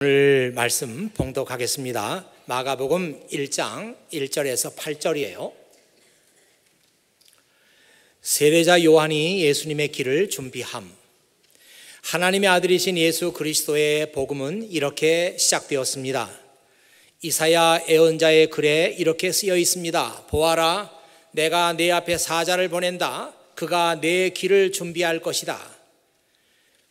오늘 말씀 봉독하겠습니다. 마가복음 1장 1절에서 8절이에요. 세례자 요한이 예수님의 길을 준비함. 하나님의 아들이신 예수 그리스도의 복음은 이렇게 시작되었습니다. 이사야 예언자의 글에 이렇게 쓰여 있습니다. 보아라, 내가 내 앞에 사자를 보낸다. 그가 내 길을 준비할 것이다.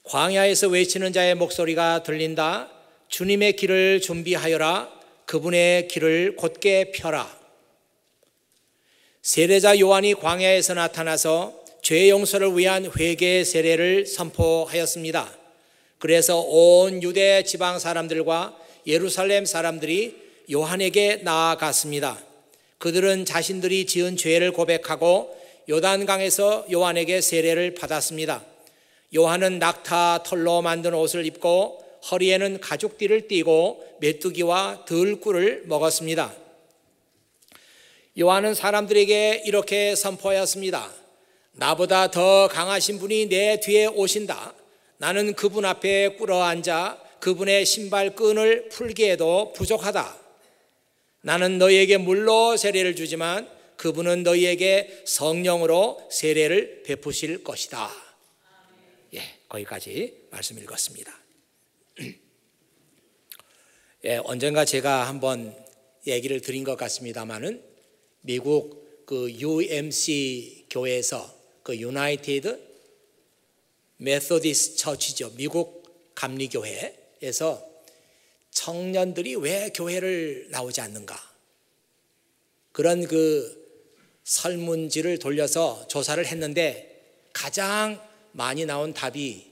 광야에서 외치는 자의 목소리가 들린다. 주님의 길을 준비하여라. 그분의 길을 곧게 펴라. 세례자 요한이 광야에서 나타나서 죄 용서를 위한 회개 세례를 선포하였습니다. 그래서 온 유대 지방 사람들과 예루살렘 사람들이 요한에게 나아갔습니다. 그들은 자신들이 지은 죄를 고백하고 요단강에서 요한에게 세례를 받았습니다. 요한은 낙타 털로 만든 옷을 입고 허리에는 가죽띠를 띠고 메뚜기와 들꿀을 먹었습니다. 요한은 사람들에게 이렇게 선포하였습니다. 나보다 더 강하신 분이 내 뒤에 오신다. 나는 그분 앞에 꿇어앉아 그분의 신발끈을 풀기에도 부족하다. 나는 너희에게 물로 세례를 주지만 그분은 너희에게 성령으로 세례를 베푸실 것이다. 거기까지 말씀 읽었습니다. 언젠가 제가 한번 얘기를 드린 것 같습니다만은 미국 그 UMC 교회에서 그 유나이티드 메소디스트 처치죠. 미국 감리교회에서 청년들이 왜 교회를 나오지 않는가? 그런 그 설문지를 돌려서 조사를 했는데 가장 많이 나온 답이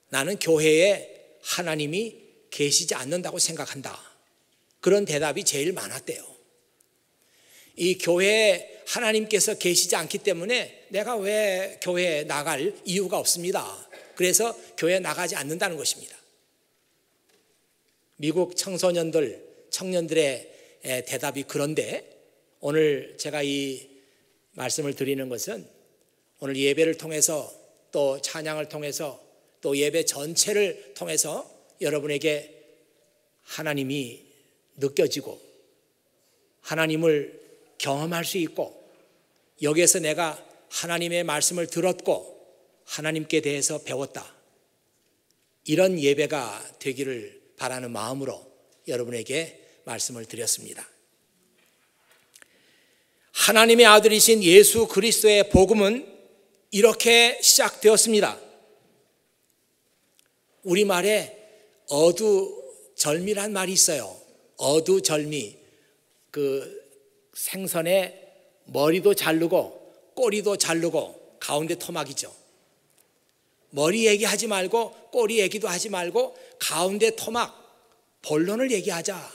나는 교회에 하나님이 계시지 않는다고 생각한다. 그런 대답이 제일 많았대요. 이 교회에 하나님께서 계시지 않기 때문에 내가 왜 교회에 나갈 이유가 없습니다. 그래서 교회에 나가지 않는다는 것입니다. 미국 청년들의 대답이 그런데 오늘 제가 이 말씀을 드리는 것은 오늘 예배를 통해서 또 찬양을 통해서 또 예배 전체를 통해서 여러분에게 하나님이 느껴지고 하나님을 경험할 수 있고 여기에서 내가 하나님의 말씀을 들었고 하나님께 대해서 배웠다. 이런 예배가 되기를 바라는 마음으로 여러분에게 말씀을 드렸습니다. 하나님의 아들이신 예수 그리스도의 복음은 이렇게 시작되었습니다. 우리말에 어두절미란 말이 있어요. 어두절미. 그 생선의 머리도 자르고 꼬리도 자르고 가운데 토막이죠. 머리 얘기하지 말고 꼬리 얘기도 하지 말고 가운데 토막, 본론을 얘기하자.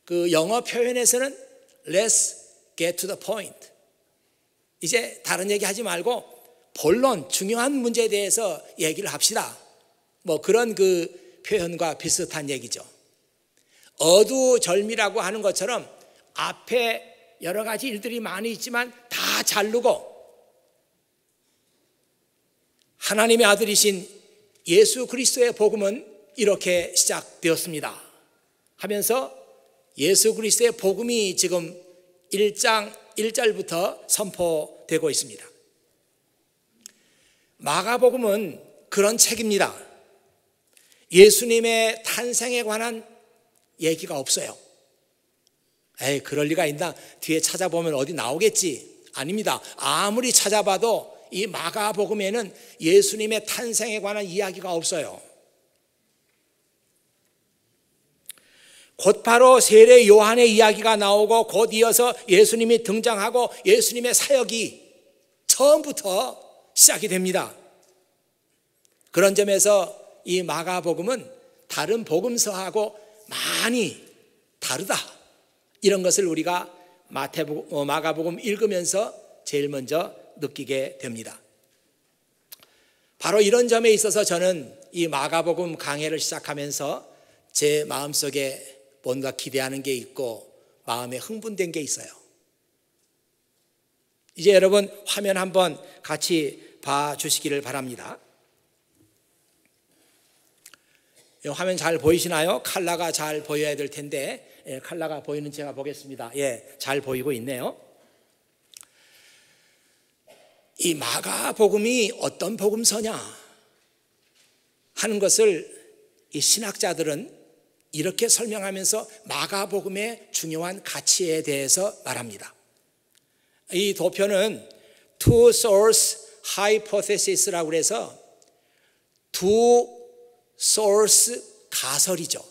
그 영어 표현에서는 Let's get to the point. 이제 다른 얘기 하지 말고 본론, 중요한 문제에 대해서 얘기를 합시다. 뭐 그런 그 표현과 비슷한 얘기죠. 어두절미라고 하는 것처럼 앞에 여러 가지 일들이 많이 있지만 다 자르고 하나님의 아들이신 예수 그리스도의 복음은 이렇게 시작되었습니다 하면서 예수 그리스도의 복음이 지금 1장 1절부터 선포되고 있습니다. 마가복음은 그런 책입니다. 예수님의 탄생에 관한 얘기가 없어요. 그럴 리가 있나? 뒤에 찾아보면 어디 나오겠지? 아닙니다. 아무리 찾아봐도 이 마가복음에는 예수님의 탄생에 관한 이야기가 없어요. 곧바로 세례 요한의 이야기가 나오고 곧 이어서 예수님이 등장하고 예수님의 사역이 처음부터 시작이 됩니다. 그런 점에서 이 마가복음은 다른 복음서하고 많이 다르다. 이런 것을 우리가 마가복음 읽으면서 제일 먼저 느끼게 됩니다. 바로 이런 점에 있어서 저는 이 마가복음 강해를 시작하면서 제 마음속에 뭔가 기대하는 게 있고 마음에 흥분된 게 있어요. 이제 여러분 화면 한번 같이 봐 주시기를 바랍니다. 화면 잘 보이시나요? 컬러가 잘 보여야 될 텐데, 컬러가 보이는 제가 보겠습니다. 잘 보이고 있네요. 이 마가복음이 어떤 복음서냐 하는 것을 이 신학자들은 이렇게 설명하면서 마가복음의 중요한 가치에 대해서 말합니다. 이 도표는 Two Source Hypothesis라고 해서 두 source 가설이죠.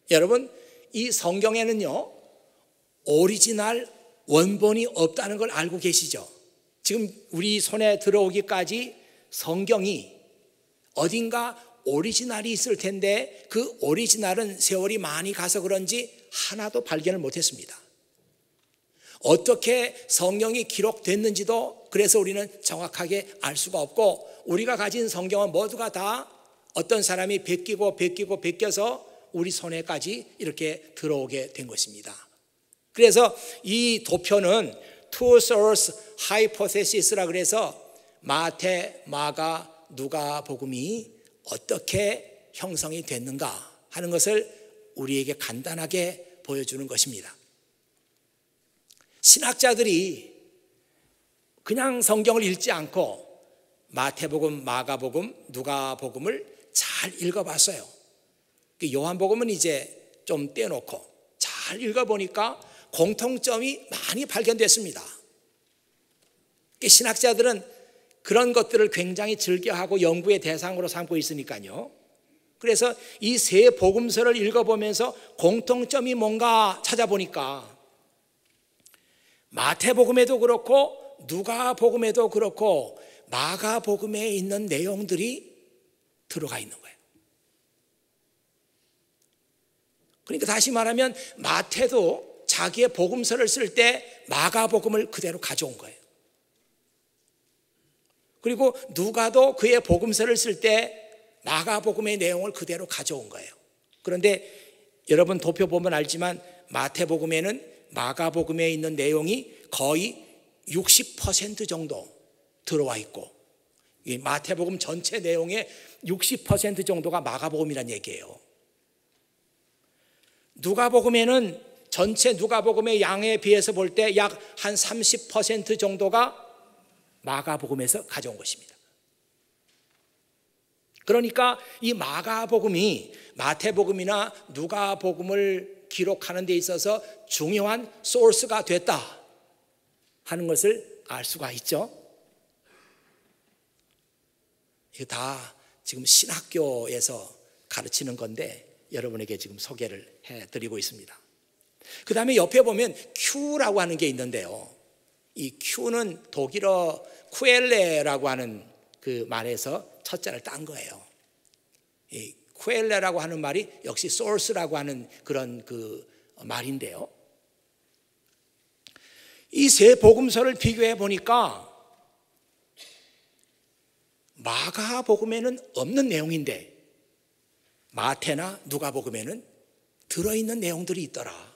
여러분, 이 성경에는요 오리지널 원본이 없다는 걸 알고 계시죠? 지금 우리 손에 들어오기까지 성경이 어딘가 오리지널이 있을 텐데 그 오리지널은 세월이 많이 가서 그런지 하나도 발견을 못했습니다. 어떻게 성경이 기록됐는지도 그래서 우리는 정확하게 알 수가 없고, 우리가 가진 성경은 모두가 다 어떤 사람이 베껴서 우리 손에까지 이렇게 들어오게 된 것입니다. 그래서 이 도표는 Two Source Hypothesis라고 그래서 마태, 마가, 누가복음이 어떻게 형성이 됐는가 하는 것을 우리에게 간단하게 보여주는 것입니다. 신학자들이 그냥 성경을 읽지 않고 마태복음, 마가복음, 누가복음을 잘 읽어봤어요. 요한복음은 이제 좀 떼놓고 잘 읽어보니까 공통점이 많이 발견됐습니다. 신학자들은 그런 것들을 굉장히 즐겨하고 연구의 대상으로 삼고 있으니까요. 그래서 이 세 복음서를 읽어보면서 공통점이 뭔가 찾아보니까 마태복음에도 그렇고 누가복음에도 그렇고 마가복음에 있는 내용들이 들어가 있는 거예요. 그러니까 다시 말하면 마태도 자기의 복음서를 쓸 때 마가복음을 그대로 가져온 거예요. 그리고 누가도 그의 복음서를 쓸 때 마가복음의 내용을 그대로 가져온 거예요. 그런데 여러분 도표 보면 알지만 마태복음에는 마가복음에 있는 내용이 거의 60% 정도 들어와 있고, 이 마태복음 전체 내용의 60% 정도가 마가복음이란 얘기예요. 누가복음에는 전체 누가복음의 양에 비해서 볼 때 약 한 30% 정도가 마가복음에서 가져온 것입니다. 그러니까 이 마가복음이 마태복음이나 누가복음을 기록하는 데 있어서 중요한 소스가 됐다 하는 것을 알 수가 있죠. 이거 다 지금 신학교에서 가르치는 건데 여러분에게 지금 소개를 해드리고 있습니다. 그 다음에 옆에 보면 Q라고 하는 게 있는데요. 이 Q는 독일어 쿠엘레라고 하는 그 말에서 첫자를 딴 거예요. 이 쿠엘레라고 하는 말이 역시 source라고 하는 그런 그 말인데요. 이 세 복음서를 비교해 보니까 마가복음에는 없는 내용인데 마태나 누가복음에는 들어있는 내용들이 있더라.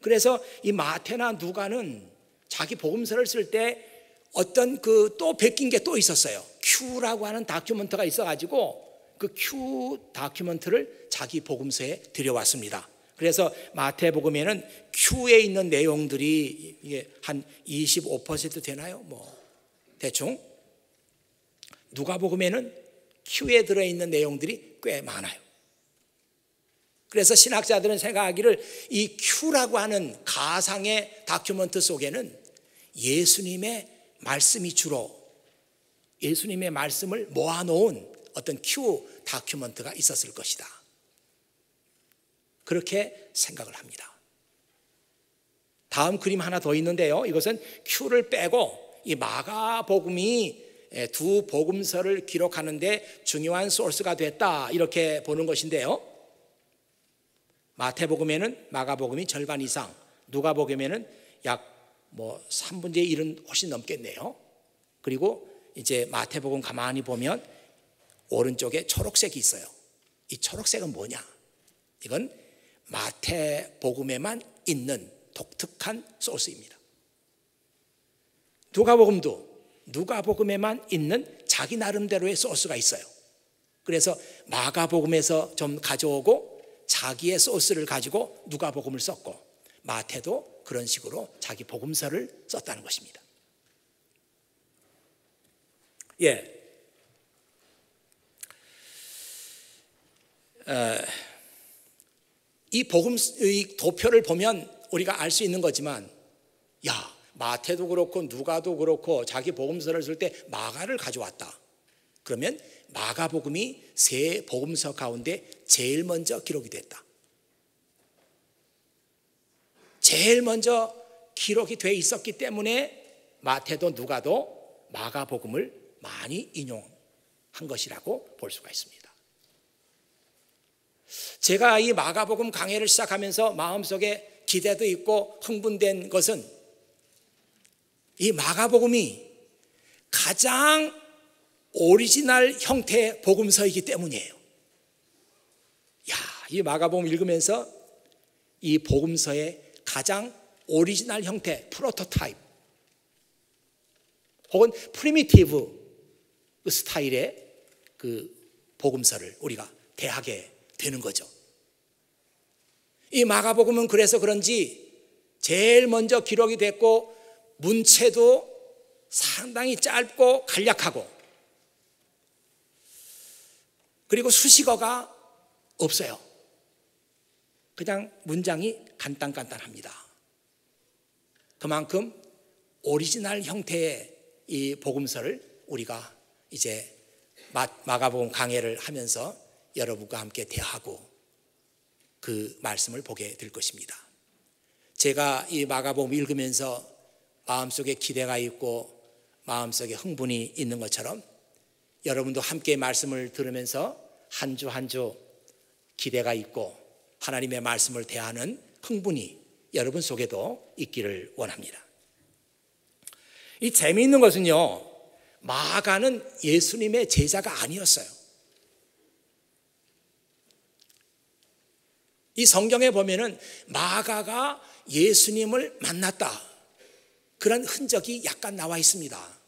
그래서 이 마태나 누가는 자기 복음서를 쓸 때 어떤 그 또 베낀 게 또 있었어요. Q라고 하는 다큐멘터가 있어가지고 그 Q 다큐멘터를 자기 복음서에 들여왔습니다. 그래서 마태복음에는 Q에 있는 내용들이 이게 한 25% 되나요? 뭐 대충. 누가복음에는 Q에 들어있는 내용들이 꽤 많아요. 그래서 신학자들은 생각하기를 이 Q라고 하는 가상의 다큐멘터 속에는 예수님의 말씀이 주로 예수님의 말씀을 모아놓은 어떤 Q 다큐멘터가 있었을 것이다. 그렇게 생각을 합니다. 다음 그림 하나 더 있는데요. 이것은 Q를 빼고 이 마가복음이 두 복음서를 기록하는데 중요한 소스가 됐다 이렇게 보는 것인데요. 마태복음에는 마가복음이 절반 이상, 누가복음에는 약 3분의 1은 훨씬 넘겠네요. 그리고 이제 마태복음 가만히 보면 오른쪽에 초록색이 있어요. 이 초록색은 뭐냐? 이건 마태복음에만 있는 독특한 소스입니다. 누가복음도 누가복음에만 있는 자기 나름대로의 소스가 있어요. 그래서 마가복음에서 좀 가져오고 자기의 소스를 가지고 누가복음을 썼고, 마태도 그런 식으로 자기 복음서를 썼다는 것입니다. 예. 이 도표를 보면 우리가 알 수 있는 거지만, 야, 마태도 그렇고 누가도 그렇고 자기 복음서를 쓸 때 마가를 가져왔다. 그러면 마가복음이 세 복음서 가운데 제일 먼저 기록이 됐다. 제일 먼저 기록이 돼 있었기 때문에 마태도 누가도 마가복음을 많이 인용한 것이라고 볼 수가 있습니다. 제가 이 마가복음 강해를 시작하면서 마음속에 기대도 있고 흥분된 것은 이 마가복음이 가장 오리지널 형태의 복음서이기 때문이에요. 야, 이 마가복음 읽으면서 이 복음서의 가장 오리지널 형태, 프로토타입 혹은 프리미티브 스타일의 그 복음서를 우리가 대하게 되는 거죠. 이 마가복음은 그래서 그런지 제일 먼저 기록이 됐고 문체도 상당히 짧고 간략하고, 그리고 수식어가 없어요. 그냥 문장이 간단간단합니다. 그만큼 오리지널 형태의 이 복음서를 우리가 이제 마가복음 강해를 하면서 여러분과 함께 대하고 그 말씀을 보게 될 것입니다. 제가 이 마가복음 읽으면서 마음속에 기대가 있고 마음속에 흥분이 있는 것처럼 여러분도 함께 말씀을 들으면서 한 주 한 주 기대가 있고 하나님의 말씀을 대하는 흥분이 여러분 속에도 있기를 원합니다. 이 재미있는 것은요, 마가는 예수님의 제자가 아니었어요. 이 성경에 보면은 마가가 예수님을 만났다, 그런 흔적이 약간 나와 있습니다.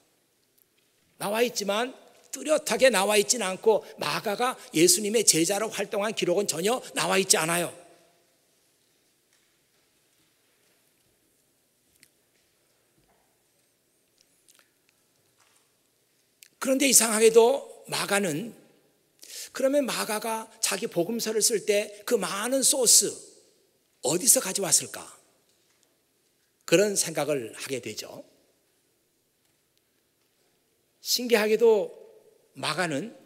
나와 있지만 뚜렷하게 나와 있지는 않고 마가가 예수님의 제자로 활동한 기록은 전혀 나와 있지 않아요. 그런데 이상하게도 마가는, 그러면 마가가 자기 복음서를 쓸 때 그 많은 소스 어디서 가져왔을까? 그런 생각을 하게 되죠. 신기하게도 마가는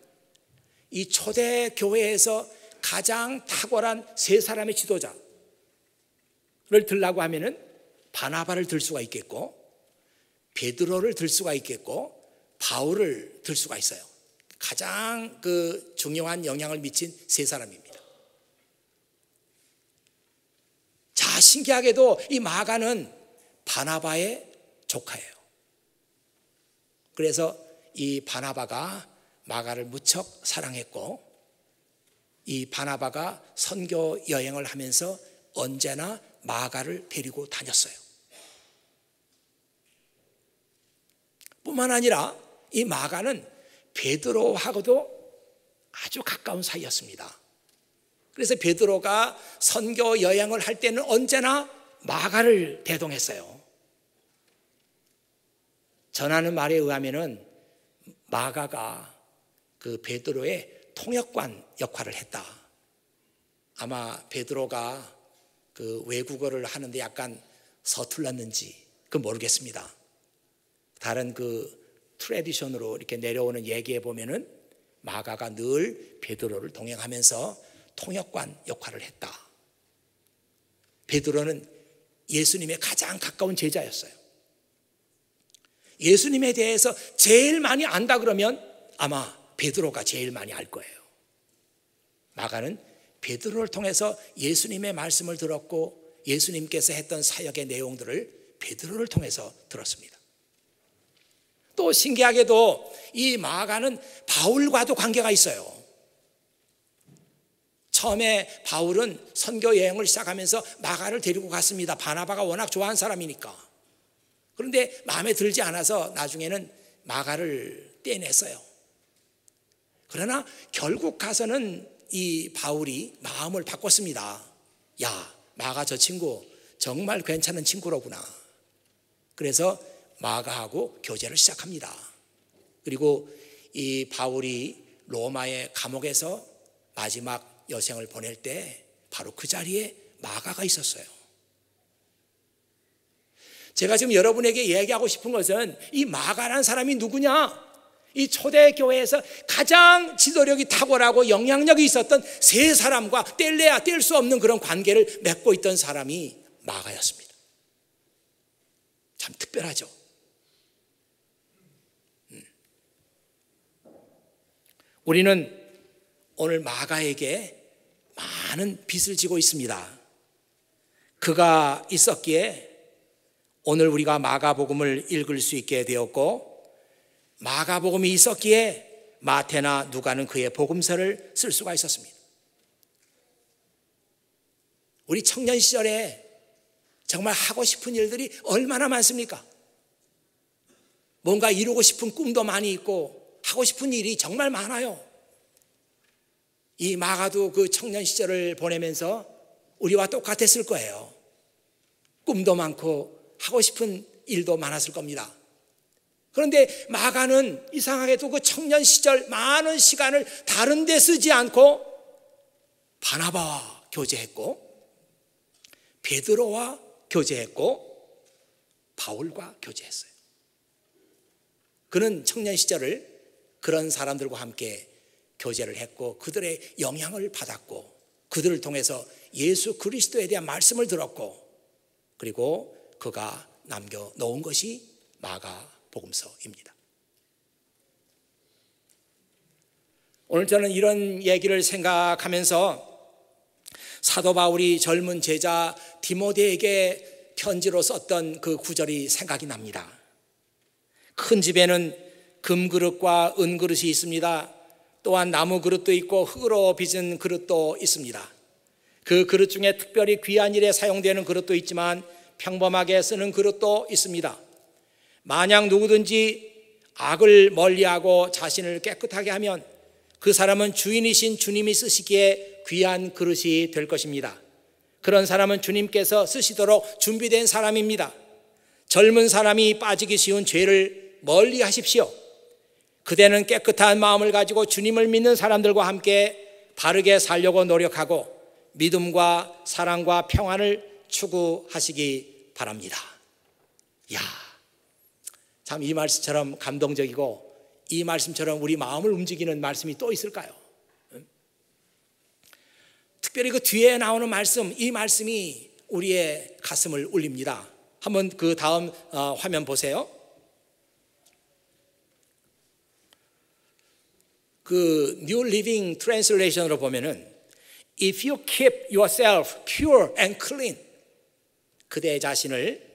이 초대 교회에서 가장 탁월한 세 사람의 지도자를 들라고 하면은 바나바를 들 수가 있겠고, 베드로를 들 수가 있겠고, 바울을 들 수가 있어요. 가장 그 중요한 영향을 미친 세 사람입니다. 자, 신기하게도 이 마가는 바나바의 조카예요. 그래서 이 바나바가 마가를 무척 사랑했고, 이 바나바가 선교 여행을 하면서 언제나 마가를 데리고 다녔어요. 뿐만 아니라 이 마가는 베드로하고도 아주 가까운 사이였습니다. 그래서 베드로가 선교 여행을 할 때는 언제나 마가를 대동했어요. 전하는 말에 의하면은 마가가 그 베드로의 통역관 역할을 했다. 아마 베드로가 그 외국어를 하는데 약간 서툴렀는지 그건 모르겠습니다. 다른 그 트래디션으로 이렇게 내려오는 얘기에 보면은 마가가 늘 베드로를 동행하면서 통역관 역할을 했다. 베드로는 예수님의 가장 가까운 제자였어요. 예수님에 대해서 제일 많이 안다 그러면 아마 베드로가 제일 많이 알 거예요. 마가는 베드로를 통해서 예수님의 말씀을 들었고 예수님께서 했던 사역의 내용들을 베드로를 통해서 들었습니다. 또 신기하게도 이 마가는 바울과도 관계가 있어요. 처음에 바울은 선교 여행을 시작하면서 마가를 데리고 갔습니다. 바나바가 워낙 좋아하는 사람이니까. 그런데 마음에 들지 않아서 나중에는 마가를 떼냈어요. 그러나 결국 가서는 이 바울이 마음을 바꿨습니다. 야, 마가 저 친구 정말 괜찮은 친구로구나. 그래서 마가하고 교제를 시작합니다. 그리고 이 바울이 로마의 감옥에서 마지막 여생을 보낼 때 바로 그 자리에 마가가 있었어요. 제가 지금 여러분에게 얘기하고 싶은 것은 이 마가라는 사람이 누구냐? 이 초대교회에서 가장 지도력이 탁월하고 영향력이 있었던 세 사람과 뗄래야 뗄 수 없는 그런 관계를 맺고 있던 사람이 마가였습니다. 참 특별하죠. 우리는 오늘 마가에게 많은 빚을 지고 있습니다. 그가 있었기에 오늘 우리가 마가복음을 읽을 수 있게 되었고, 마가복음이 있었기에 마태나 누가는 그의 복음서를 쓸 수가 있었습니다. 우리 청년 시절에 정말 하고 싶은 일들이 얼마나 많습니까? 뭔가 이루고 싶은 꿈도 많이 있고 하고 싶은 일이 정말 많아요. 이 마가도 그 청년 시절을 보내면서 우리와 똑같았을 거예요. 꿈도 많고 하고 싶은 일도 많았을 겁니다. 그런데 마가는 이상하게도 그 청년 시절 많은 시간을 다른 데 쓰지 않고 바나바와 교제했고, 베드로와 교제했고, 바울과 교제했어요. 그는 청년 시절을 그런 사람들과 함께 교제를 했고, 그들의 영향을 받았고, 그들을 통해서 예수 그리스도에 대한 말씀을 들었고, 그리고 그가 남겨놓은 것이 마가복음서입니다. 오늘 저는 이런 얘기를 생각하면서 사도 바울이 젊은 제자 디모데에게 편지로 썼던 그 구절이 생각이 납니다. 큰 집에는 금그릇과 은그릇이 있습니다. 또한 나무 그릇도 있고 흙으로 빚은 그릇도 있습니다. 그 그릇 중에 특별히 귀한 일에 사용되는 그릇도 있지만 평범하게 쓰는 그릇도 있습니다. 만약 누구든지 악을 멀리하고 자신을 깨끗하게 하면 그 사람은 주인이신 주님이 쓰시기에 귀한 그릇이 될 것입니다. 그런 사람은 주님께서 쓰시도록 준비된 사람입니다. 젊은 사람이 빠지기 쉬운 죄를 멀리 하십시오. 그대는 깨끗한 마음을 가지고 주님을 믿는 사람들과 함께 바르게 살려고 노력하고 믿음과 사랑과 평안을 추구하시기 바랍니다. 이야, 참 이 말씀처럼 감동적이고 이 말씀처럼 우리 마음을 움직이는 말씀이 또 있을까요? 특별히 그 뒤에 나오는 말씀, 이 말씀이 우리의 가슴을 울립니다. 한번 그 다음 화면 보세요. 그 New Living Translation으로 보면은 If you keep yourself pure and clean, 그대 자신을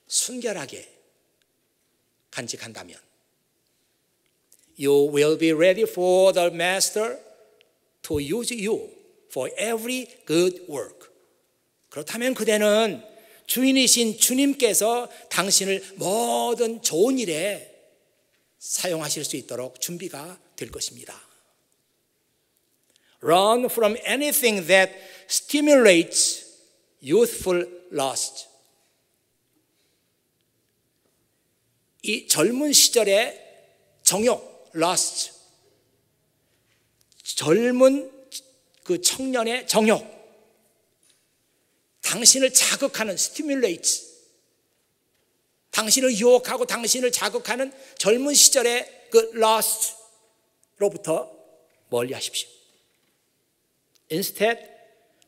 순결하게 간직한다면 You will be ready for the Master to use you for every good work. 그렇다면 그대는 주인이신 주님께서 당신을 모든 좋은 일에 사용하실 수 있도록 준비가 될 것입니다. Run from anything that stimulates youthful lust. 이 젊은 시절의 정욕, lust, 젊은 그 청년의 정욕, 당신을 자극하는 stimulate, 당신을 유혹하고 당신을 자극하는 젊은 시절의 그 lust로부터 멀리 하십시오. Instead,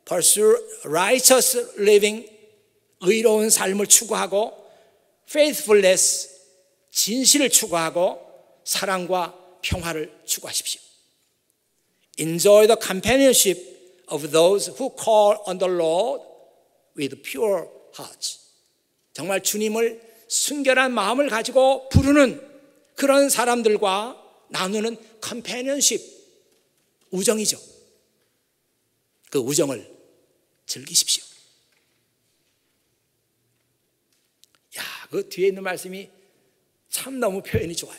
pursue righteous living, 의로운 삶을 추구하고 faithfulness, 진실을 추구하고 사랑과 평화를 추구하십시오. Enjoy the companionship of those who call on the Lord with pure hearts. 정말 주님을 순결한 마음을 가지고 부르는 그런 사람들과 나누는 companionship, 우정이죠. 그 우정을 즐기십시오. 야, 그 뒤에 있는 말씀이 참 너무 표현이 좋아요.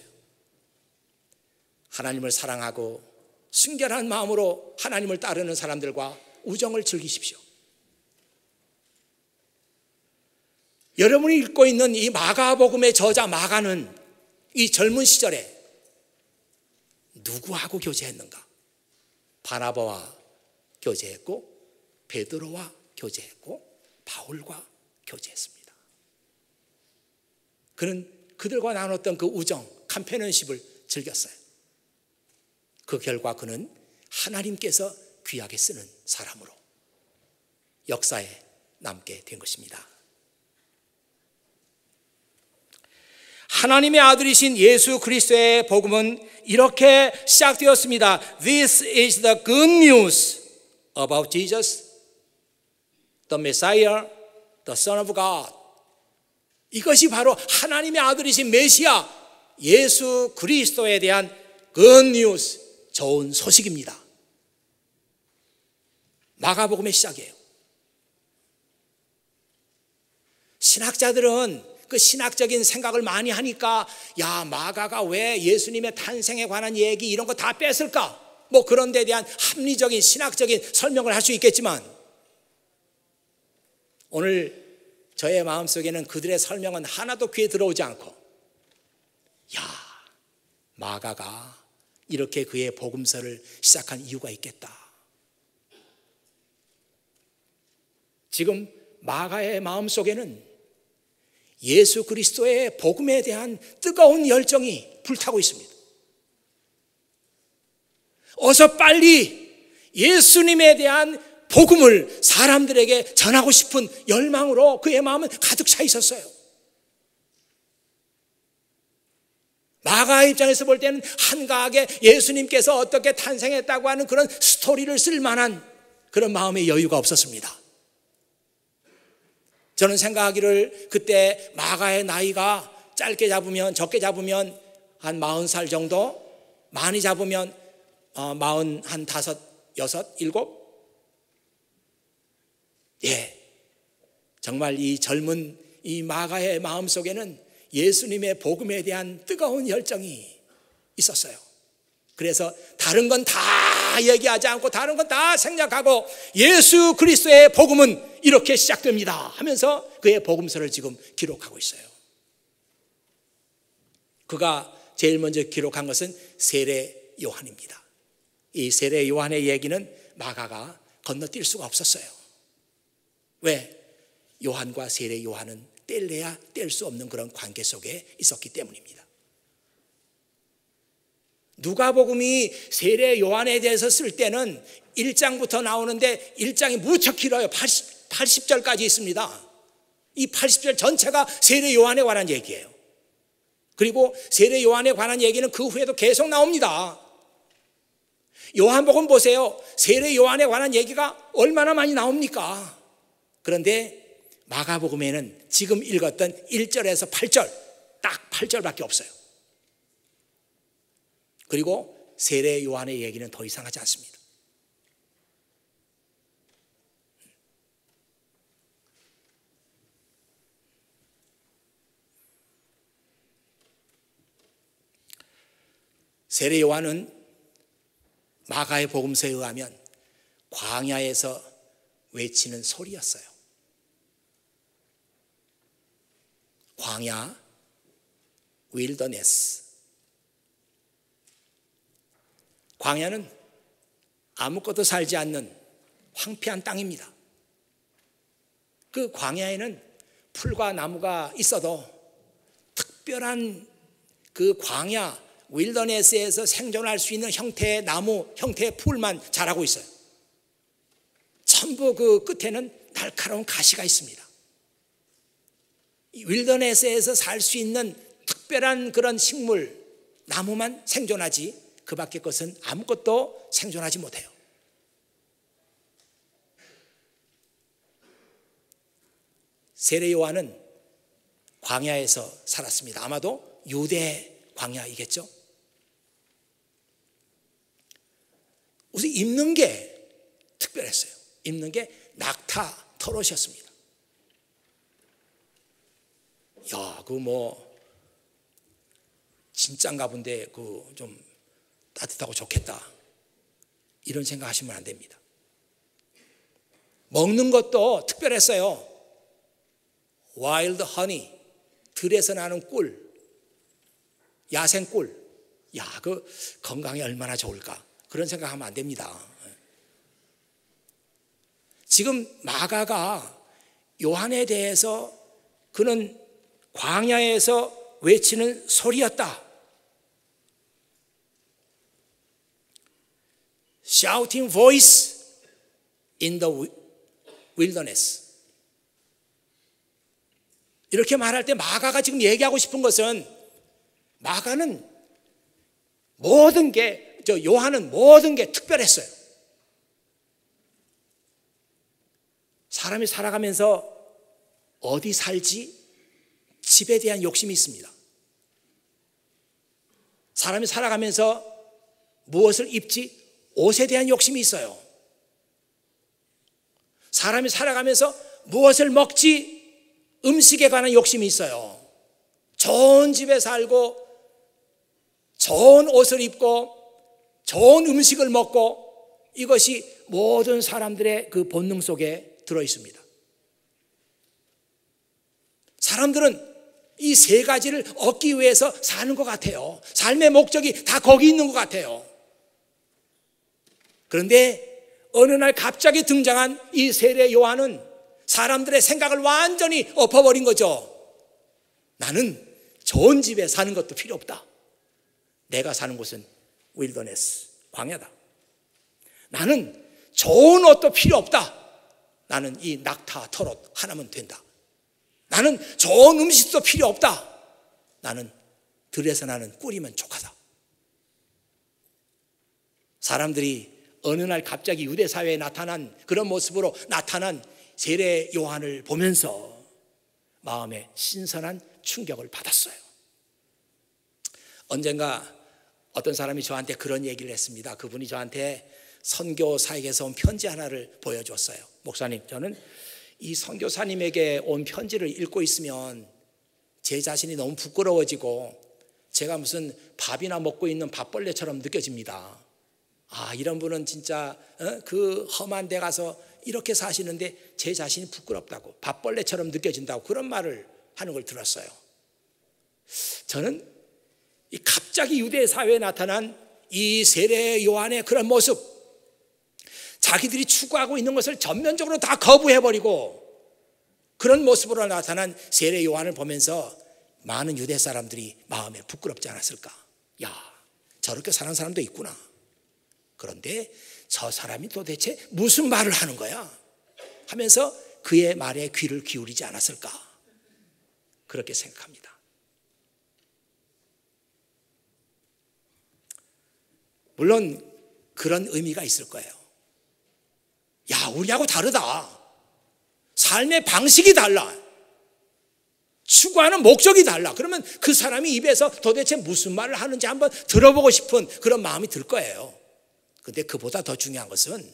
하나님을 사랑하고 순결한 마음으로 하나님을 따르는 사람들과 우정을 즐기십시오. 여러분이 읽고 있는 이 마가복음의 저자 마가는 이 젊은 시절에 누구하고 교제했는가? 바나바와 교제했고, 베드로와 교제했고, 바울과 교제했습니다. 그는 그들과 나눴던 그 우정, 컴패니언십을 즐겼어요. 그 결과 그는 하나님께서 귀하게 쓰는 사람으로 역사에 남게 된 것입니다. 하나님의 아들이신 예수 그리스도의 복음은 이렇게 시작되었습니다. This is the good news about Jesus, the Messiah, the Son of God. 이것이 바로 하나님의 아들이신 메시아 예수 그리스도에 대한 good news, 좋은 소식입니다. 마가복음의 시작이에요. 신학자들은 그 신학적인 생각을 많이 하니까 야, 마가가 왜 예수님의 탄생에 관한 얘기 이런 거 다 뺐을까? 뭐 그런 데 대한 합리적인 신학적인 설명을 할 수 있겠지만 오늘 저의 마음속에는 그들의 설명은 하나도 귀에 들어오지 않고 야, 마가가 이렇게 그의 복음서를 시작한 이유가 있겠다. 지금 마가의 마음속에는 예수 그리스도의 복음에 대한 뜨거운 열정이 불타고 있습니다. 어서 빨리 예수님에 대한 복음을 사람들에게 전하고 싶은 열망으로 그의 마음은 가득 차 있었어요. 마가의 입장에서 볼 때는 한가하게 예수님께서 어떻게 탄생했다고 하는 그런 스토리를 쓸 만한 그런 마음의 여유가 없었습니다. 저는 생각하기를 그때 마가의 나이가 짧게 잡으면 적게 잡으면 한 40살 정도, 많이 잡으면 45, 6, 7. 예, 정말 이 젊은 이 마가의 마음속에는 예수님의 복음에 대한 뜨거운 열정이 있었어요. 그래서 다른 건 다 얘기하지 않고 다른 건 다 생략하고 예수 그리스도의 복음은 이렇게 시작됩니다 하면서 그의 복음서를 지금 기록하고 있어요. 그가 제일 먼저 기록한 것은 세례 요한입니다. 이 세례 요한의 얘기는 마가가 건너뛸 수가 없었어요. 왜? 요한과 세례 요한은 뗄래야 뗄 수 없는 그런 관계 속에 있었기 때문입니다. 누가복음이 세례 요한에 대해서 쓸 때는 1장부터 나오는데 1장이 무척 길어요. 80절까지 있습니다. 이 80절 전체가 세례 요한에 관한 얘기예요. 그리고 세례 요한에 관한 얘기는 그 후에도 계속 나옵니다. 요한복음 보세요. 세례 요한에 관한 얘기가 얼마나 많이 나옵니까? 그런데 마가복음에는 지금 읽었던 1절에서 8절, 딱 8절밖에 없어요. 그리고 세례 요한의 얘기는 더 이상 하지 않습니다. 세례 요한은 마가의 복음서에 의하면 광야에서 외치는 소리였어요. 광야, 윌더네스. 광야는 아무것도 살지 않는 황폐한 땅입니다. 그 광야에는 풀과 나무가 있어도 특별한 그 광야, 윌더네스에서 생존할 수 있는 형태의 나무, 형태의 풀만 자라고 있어요. 전부 그 끝에는 날카로운 가시가 있습니다. 윌더네스에서 살 수 있는 특별한 그런 식물, 나무만 생존하지 그 밖의 것은 아무것도 생존하지 못해요. 세례 요한은 광야에서 살았습니다. 아마도 유대 광야이겠죠. 우선 입는 게 특별했어요. 입는 게 낙타 털옷이었습니다. 야, 그 뭐 진짠가 본데 그 좀 따뜻하고 좋겠다. 이런 생각하시면 안 됩니다. 먹는 것도 특별했어요. 와일드 허니, 들에서 나는 꿀, 야생 꿀. 야, 그 건강에 얼마나 좋을까? 그런 생각하면 안 됩니다. 지금 마가가 요한에 대해서 그는 광야에서 외치는 소리였다. Shouting voice in the wilderness. 이렇게 말할 때 마가가 지금 얘기하고 싶은 것은 마가는 모든 게, 요한은 모든 게 특별했어요. 사람이 살아가면서 어디 살지? 집에 대한 욕심이 있습니다. 사람이 살아가면서 무엇을 입지? 옷에 대한 욕심이 있어요. 사람이 살아가면서 무엇을 먹지? 음식에 관한 욕심이 있어요. 좋은 집에 살고 좋은 옷을 입고 좋은 음식을 먹고, 이것이 모든 사람들의 그 본능 속에 들어 있습니다. 사람들은 이 세 가지를 얻기 위해서 사는 것 같아요. 삶의 목적이 다 거기 있는 것 같아요. 그런데 어느 날 갑자기 등장한 이 세례 요한은 사람들의 생각을 완전히 엎어버린 거죠. 나는 좋은 집에 사는 것도 필요 없다. 내가 사는 곳은 윌더네스, 광야다. 나는 좋은 옷도 필요 없다. 나는 이 낙타, 털옷 하나면 된다. 나는 좋은 음식도 필요 없다. 나는 들에서 나는 꿀이면 족하다. 사람들이 어느 날 갑자기 유대 사회에 나타난 그런 모습으로 나타난 세례 요한을 보면서 마음에 신선한 충격을 받았어요. 언젠가 어떤 사람이 저한테 그런 얘기를 했습니다. 그분이 저한테 선교사에게서 온 편지 하나를 보여줬어요. 목사님, 저는 이 선교사님에게 온 편지를 읽고 있으면 제 자신이 너무 부끄러워지고 제가 무슨 밥이나 먹고 있는 밥벌레처럼 느껴집니다. 아, 이런 분은 진짜 그 험한 데 가서 이렇게 사시는데 제 자신이 부끄럽다고, 밥벌레처럼 느껴진다고 그런 말을 하는 걸 들었어요. 저는 이 갑자기 유대 사회에 나타난 이 세례 요한의 그런 모습, 자기들이 추구하고 있는 것을 전면적으로 다 거부해버리고 그런 모습으로 나타난 세례 요한을 보면서 많은 유대 사람들이 마음에 부끄럽지 않았을까? 야, 저렇게 사는 사람도 있구나. 그런데 저 사람이 도대체 무슨 말을 하는 거야? 하면서 그의 말에 귀를 기울이지 않았을까? 그렇게 생각합니다. 물론 그런 의미가 있을 거예요. 야, 우리하고 다르다. 삶의 방식이 달라. 추구하는 목적이 달라. 그러면 그 사람이 입에서 도대체 무슨 말을 하는지 한번 들어보고 싶은 그런 마음이 들 거예요. 근데 그보다 더 중요한 것은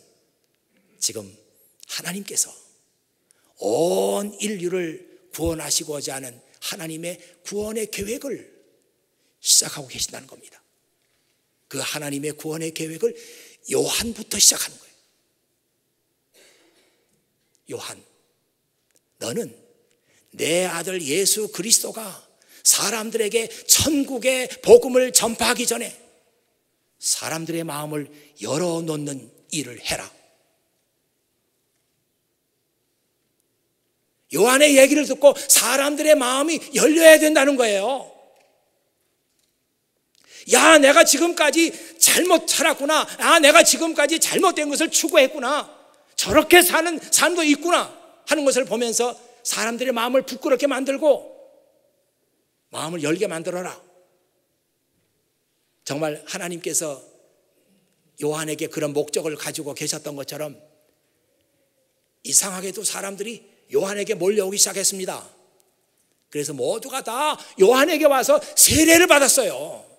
지금 하나님께서 온 인류를 구원하시고자 하는 하나님의 구원의 계획을 시작하고 계신다는 겁니다. 그 하나님의 구원의 계획을 요한부터 시작하는 거예요. 요한, 너는 내 아들 예수 그리스도가 사람들에게 천국의 복음을 전파하기 전에 사람들의 마음을 열어놓는 일을 해라. 요한의 얘기를 듣고 사람들의 마음이 열려야 된다는 거예요. 야, 내가 지금까지 잘못 살았구나. 아, 내가 지금까지 잘못된 것을 추구했구나. 저렇게 사는 삶도 있구나 하는 것을 보면서 사람들의 마음을 부끄럽게 만들고 마음을 열게 만들어라. 정말 하나님께서 요한에게 그런 목적을 가지고 계셨던 것처럼 이상하게도 사람들이 요한에게 몰려오기 시작했습니다. 그래서 모두가 다 요한에게 와서 세례를 받았어요.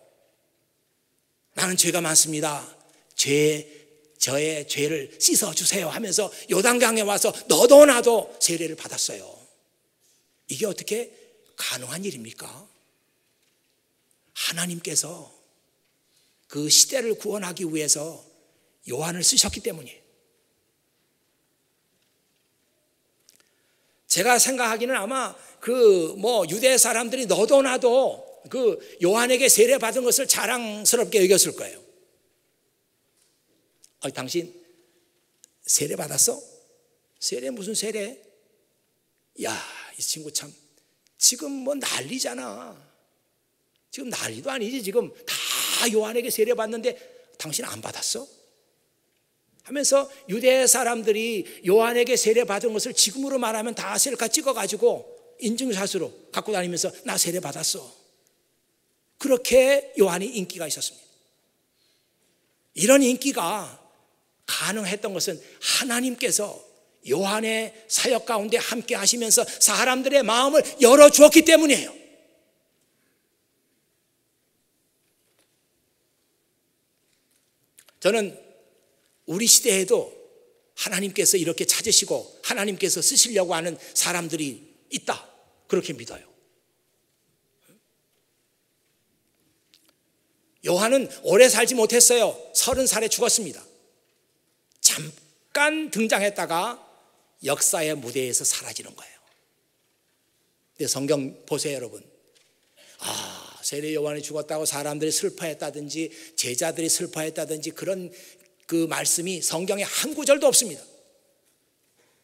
나는 죄가 많습니다. 저의 죄를 씻어주세요 하면서 요단강에 와서 너도 나도 세례를 받았어요. 이게 어떻게 가능한 일입니까? 하나님께서 그 시대를 구원하기 위해서 요한을 쓰셨기 때문이에요. 제가 생각하기는 아마 유대 사람들이 너도 나도 요한에게 세례 받은 것을 자랑스럽게 여겼을 거예요. 당신 세례 받았어? 세례 무슨 세례? 야, 이 친구 참 지금 난리잖아. 지금 난리도 아니지. 지금 다 요한에게 세례 받는데 당신 안 받았어? 하면서 유대 사람들이 요한에게 세례 받은 것을 지금으로 말하면 다 셀카 찍어가지고 인증샷으로 갖고 다니면서 나 세례 받았어. 그렇게 요한이 인기가 있었습니다. 이런 인기가 가능했던 것은 하나님께서 요한의 사역 가운데 함께 하시면서 사람들의 마음을 열어주었기 때문이에요. 저는 우리 시대에도 하나님께서 이렇게 찾으시고 하나님께서 쓰시려고 하는 사람들이 있다, 그렇게 믿어요. 요한은 오래 살지 못했어요. 30살에 죽었습니다. 잠깐 등장했다가 역사의 무대에서 사라지는 거예요. 근데 성경 보세요, 여러분. 세례 요한이 죽었다고 사람들이 슬퍼했다든지 제자들이 슬퍼했다든지 그런 그 말씀이 성경에 한 구절도 없습니다.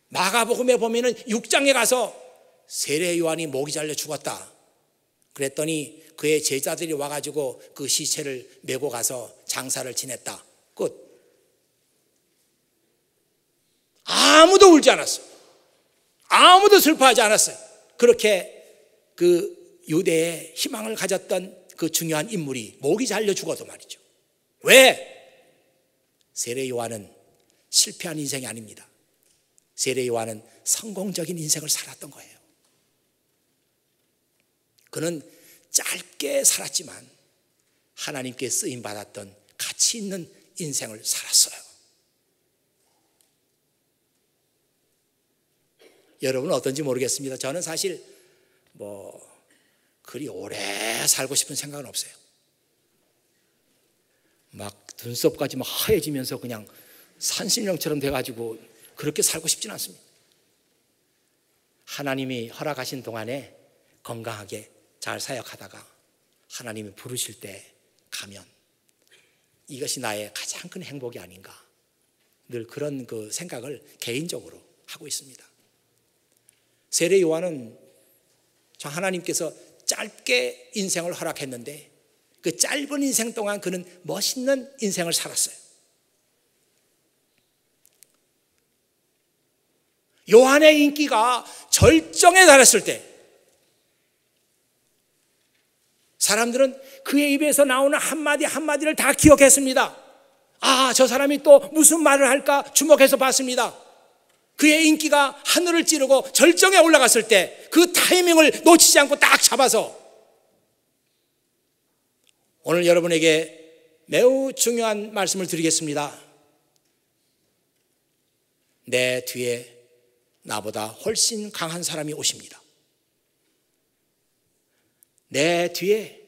마가복음에 보면은 6장에 가서 세례 요한이 목이 잘려 죽었다 그랬더니 그의 제자들이 와가지고 그 시체를 메고 가서 장사를 지냈다, 끝. 아무도 울지 않았어요. 아무도 슬퍼하지 않았어요. 그렇게 그 유대의 희망을 가졌던 그 중요한 인물이 목이 잘려 죽어도 말이죠. 왜? 세례 요한은 실패한 인생이 아닙니다. 세례 요한은 성공적인 인생을 살았던 거예요. 그는 짧게 살았지만 하나님께 쓰임받았던 가치 있는 인생을 살았어요. 여러분은 어떤지 모르겠습니다. 저는 사실 그리 오래 살고 싶은 생각은 없어요. 막 눈썹까지 막 하얘지면서 그냥 산신령처럼 돼가지고 그렇게 살고 싶지는 않습니다. 하나님이 허락하신 동안에 건강하게 잘 사역하다가 하나님이 부르실 때 가면 이것이 나의 가장 큰 행복이 아닌가, 늘 그런 그 생각을 개인적으로 하고 있습니다. 세례 요한은 하나님께서 짧게 인생을 허락했는데 그 짧은 인생 동안 그는 멋있는 인생을 살았어요. 요한의 인기가 절정에 달했을 때 사람들은 그의 입에서 나오는 한마디 한마디를 다 기억했습니다. 저 사람이 또 무슨 말을 할까 주목해서 봤습니다. 그의 인기가 하늘을 찌르고 절정에 올라갔을 때 그 타이밍을 놓치지 않고 딱 잡아서 오늘 여러분에게 매우 중요한 말씀을 드리겠습니다. 내 뒤에 나보다 훨씬 강한 사람이 오십니다. 내 뒤에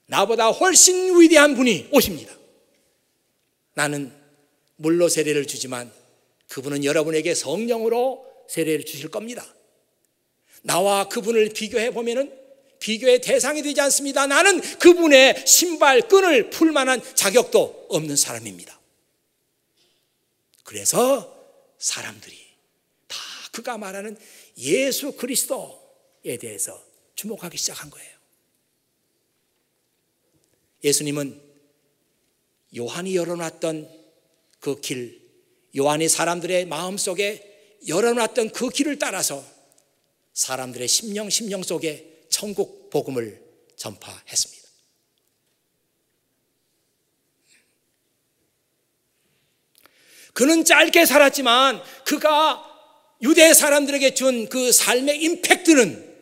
나보다 훨씬 위대한 분이 오십니다. 나는 물로 세례를 주지만 그분은 여러분에게 성령으로 세례를 주실 겁니다. 나와 그분을 비교해 보면은 비교의 대상이 되지 않습니다. 나는 그분의 신발 끈을 풀 만한 자격도 없는 사람입니다. 그래서 사람들이 다 그가 말하는 예수 그리스도에 대해서 주목하기 시작한 거예요. 예수님은 요한이 열어놨던 그 길, 요한이 사람들의 마음속에 열어놨던 그 길을 따라서 사람들의 심령 속에 천국 복음을 전파했습니다. 그는 짧게 살았지만 그가 유대 사람들에게 준 그 삶의 임팩트는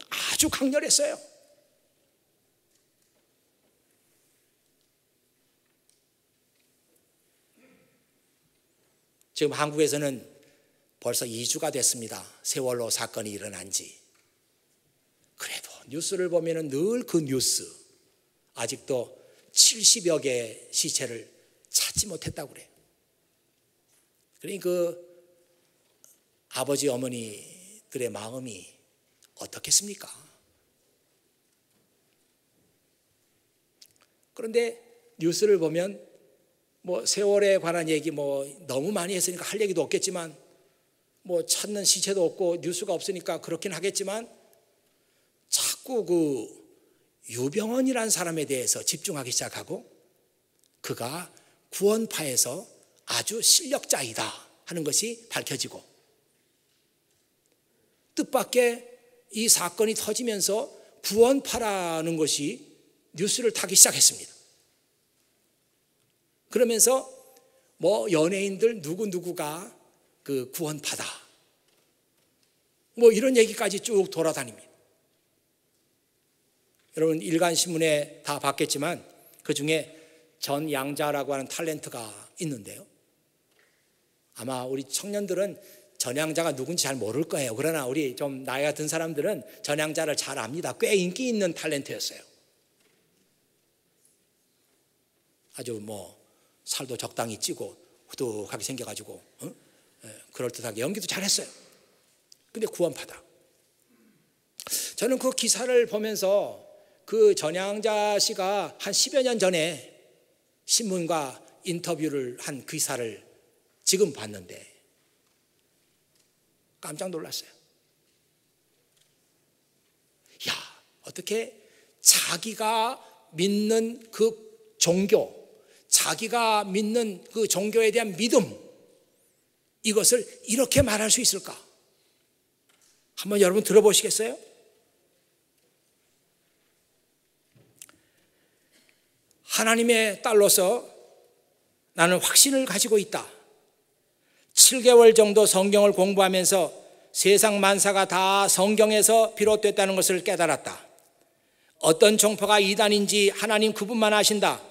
아주 강렬했어요. 지금 한국에서는 벌써 2주가 됐습니다. 세월호 사건이 일어난 지. 그래도 뉴스를 보면 늘 그 뉴스, 아직도 70여 개의 시체를 찾지 못했다고 그래요. 그러니 그 아버지 어머니들의 마음이 어떻겠습니까? 그런데 뉴스를 보면 뭐 세월에 관한 얘기 뭐 너무 많이 했으니까 할 얘기도 없겠지만 뭐 찾는 시체도 없고 뉴스가 없으니까 그렇긴 하겠지만 자꾸 그 유병헌이라는 사람에 대해서 집중하기 시작하고 그가 구원파에서 아주 실력자이다 하는 것이 밝혀지고 뜻밖의 이 사건이 터지면서 구원파라는 것이 뉴스를 타기 시작했습니다. 그러면서 뭐 연예인들 누구누구가 그 구원파다 뭐 이런 얘기까지 쭉 돌아다닙니다. 여러분 일간신문에 다 봤겠지만 그중에 전양자라고 하는 탤런트가 있는데요. 아마 우리 청년들은 전양자가 누군지 잘 모를 거예요. 그러나 우리 좀 나이가 든 사람들은 전양자를 잘 압니다. 꽤 인기 있는 탤런트였어요. 아주 뭐 살도 적당히 찌고 후둑하게 생겨가지고 그럴듯하게 연기도 잘했어요. 근데 구원파다. 저는 그 기사를 보면서 그 전양자 씨가 한 10여 년 전에 신문과 인터뷰를 한 기사를 지금 봤는데 깜짝 놀랐어요. 야, 어떻게 자기가 믿는 그 종교, 자기가 믿는 그 종교에 대한 믿음, 이것을 이렇게 말할 수 있을까? 한번 여러분 들어보시겠어요? 하나님의 딸로서 나는 확신을 가지고 있다. 7개월 정도 성경을 공부하면서 세상 만사가 다 성경에서 비롯됐다는 것을 깨달았다. 어떤 종파가 이단인지 하나님 그분만 아신다.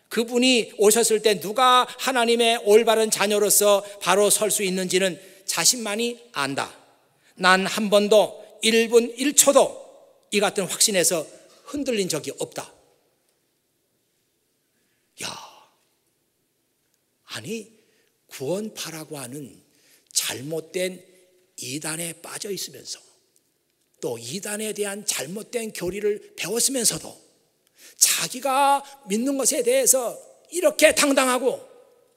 그분이 오셨을 때 누가 하나님의 올바른 자녀로서 바로 설 수 있는지는 자신만이 안다. 난 한 번도 1분 1초도 이 같은 확신에서 흔들린 적이 없다. 야, 아니 구원파라고 하는 잘못된 이단에 빠져 있으면서 또 이단에 대한 잘못된 교리를 배웠으면서도 자기가 믿는 것에 대해서 이렇게 당당하고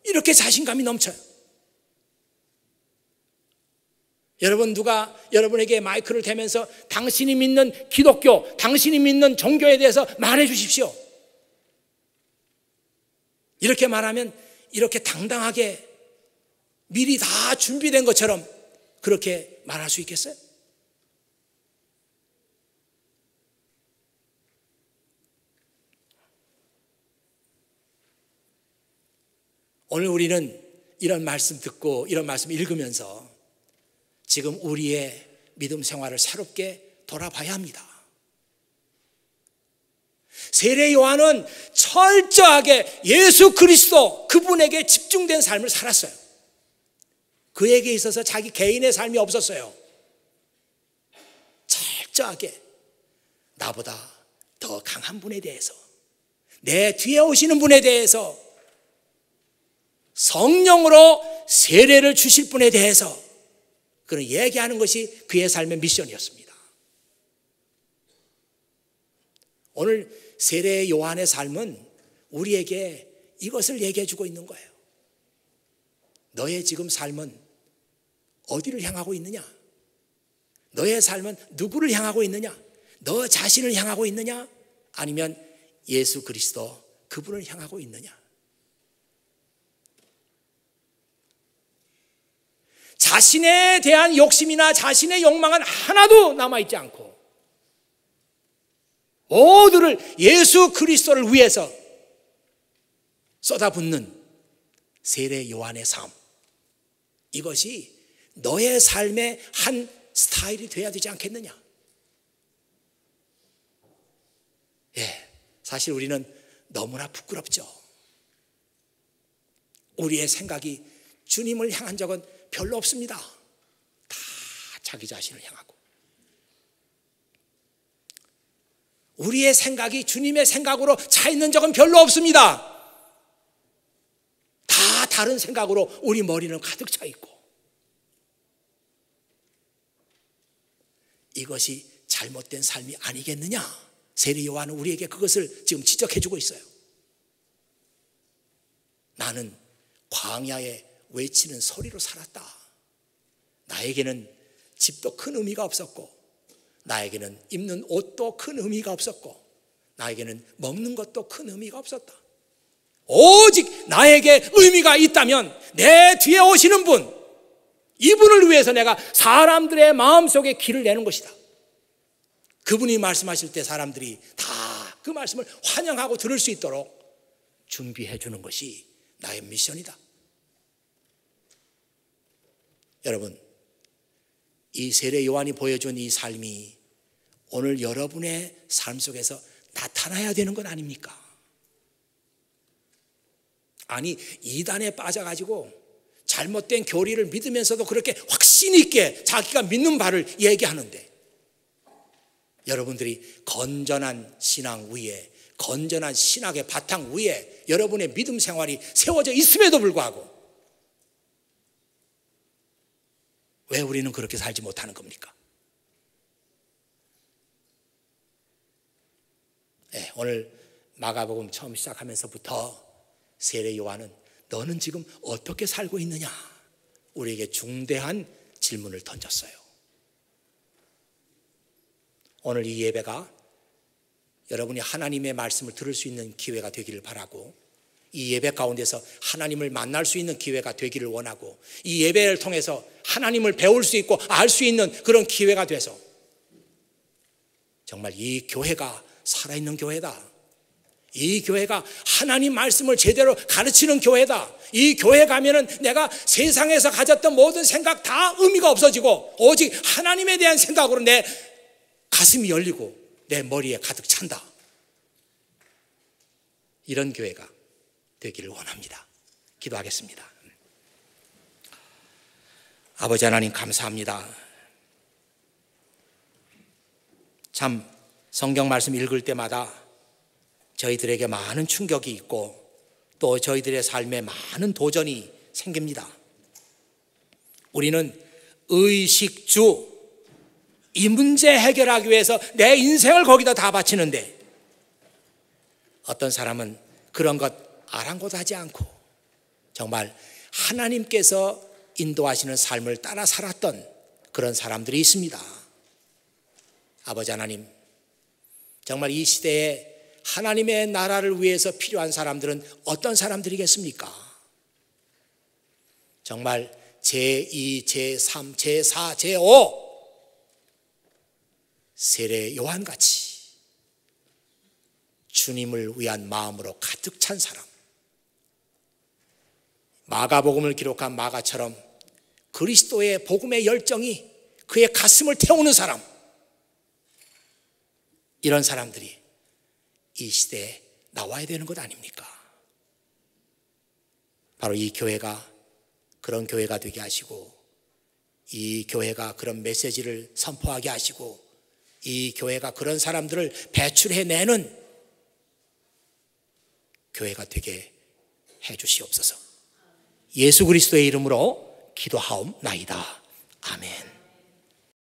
이렇게 자신감이 넘쳐요. 여러분 누가 여러분에게 마이크를 대면서 당신이 믿는 기독교, 당신이 믿는 종교에 대해서 말해 주십시오. 이렇게 말하면 이렇게 당당하게 미리 다 준비된 것처럼 그렇게 말할 수 있겠어요? 오늘 우리는 이런 말씀 듣고 이런 말씀 읽으면서 지금 우리의 믿음 생활을 새롭게 돌아봐야 합니다. 세례 요한은 철저하게 예수 그리스도 그분에게 집중된 삶을 살았어요. 그에게 있어서 자기 개인의 삶이 없었어요. 철저하게 나보다 더 강한 분에 대해서, 내 뒤에 오시는 분에 대해서, 성령으로 세례를 주실 분에 대해서 그런 얘기하는 것이 그의 삶의 미션이었습니다. 오늘 세례 요한의 삶은 우리에게 이것을 얘기해 주고 있는 거예요. 너의 지금 삶은 어디를 향하고 있느냐? 너의 삶은 누구를 향하고 있느냐? 너 자신을 향하고 있느냐? 아니면 예수 그리스도 그분을 향하고 있느냐? 자신에 대한 욕심이나 자신의 욕망은 하나도 남아있지 않고 모두를 예수 그리스도를 위해서 쏟아붓는 세례 요한의 삶, 이것이 너의 삶의 한 스타일이 돼야 되지 않겠느냐? 예, 사실 우리는 너무나 부끄럽죠. 우리의 생각이 주님을 향한 적은 별로 없습니다. 다 자기 자신을 향하고. 우리의 생각이 주님의 생각으로 차 있는 적은 별로 없습니다. 다른 생각으로 우리 머리는 가득 차 있고, 이것이 잘못된 삶이 아니겠느냐? 세례 요한은 우리에게 그것을 지금 지적해 주고 있어요. 나는 광야에 외치는 소리로 살았다. 나에게는 집도 큰 의미가 없었고, 나에게는 입는 옷도 큰 의미가 없었고, 나에게는 먹는 것도 큰 의미가 없었다. 오직 나에게 의미가 있다면 내 뒤에 오시는 분, 이분을 위해서 내가 사람들의 마음속에 길을 내는 것이다. 그분이 말씀하실 때 사람들이 다 그 말씀을 환영하고 들을 수 있도록 준비해 주는 것이 나의 미션이다. 여러분, 이 세례 요한이 보여준 이 삶이 오늘 여러분의 삶 속에서 나타나야 되는 건 아닙니까? 아니, 이단에 빠져가지고 잘못된 교리를 믿으면서도 그렇게 확신 있게 자기가 믿는 바를 얘기하는데, 여러분들이 건전한 신앙 위에, 건전한 신학의 바탕 위에 여러분의 믿음 생활이 세워져 있음에도 불구하고 왜 우리는 그렇게 살지 못하는 겁니까? 네, 오늘 마가복음 처음 시작하면서부터 세례 요한은 너는 지금 어떻게 살고 있느냐? 우리에게 중대한 질문을 던졌어요. 오늘 이 예배가 여러분이 하나님의 말씀을 들을 수 있는 기회가 되기를 바라고, 이 예배 가운데서 하나님을 만날 수 있는 기회가 되기를 원하고, 이 예배를 통해서 하나님을 배울 수 있고 알 수 있는 그런 기회가 돼서 정말 이 교회가 살아있는 교회다, 이 교회가 하나님 말씀을 제대로 가르치는 교회다, 이 교회 가면은 내가 세상에서 가졌던 모든 생각 다 의미가 없어지고 오직 하나님에 대한 생각으로 내 가슴이 열리고 내 머리에 가득 찬다, 이런 교회가 되기를 원합니다. 기도하겠습니다. 아버지 하나님, 감사합니다. 참 성경 말씀 읽을 때마다 저희들에게 많은 충격이 있고 또 저희들의 삶에 많은 도전이 생깁니다. 우리는 의식주, 이 문제 해결하기 위해서 내 인생을 거기다 다 바치는데, 어떤 사람은 그런 것 아랑곳하지 않고 정말 하나님께서 인도하시는 삶을 따라 살았던 그런 사람들이 있습니다. 아버지 하나님, 정말 이 시대에 하나님의 나라를 위해서 필요한 사람들은 어떤 사람들이겠습니까? 정말 제2, 제3, 제4, 제5 세례 요한같이 주님을 위한 마음으로 가득 찬 사람, 마가복음을 기록한 마가처럼 그리스도의 복음의 열정이 그의 가슴을 태우는 사람, 이런 사람들이 이 시대에 나와야 되는 것 아닙니까? 바로 이 교회가 그런 교회가 되게 하시고, 이 교회가 그런 메시지를 선포하게 하시고, 이 교회가 그런 사람들을 배출해내는 교회가 되게 해주시옵소서. 예수 그리스도의 이름으로 기도하옵나이다. 아멘.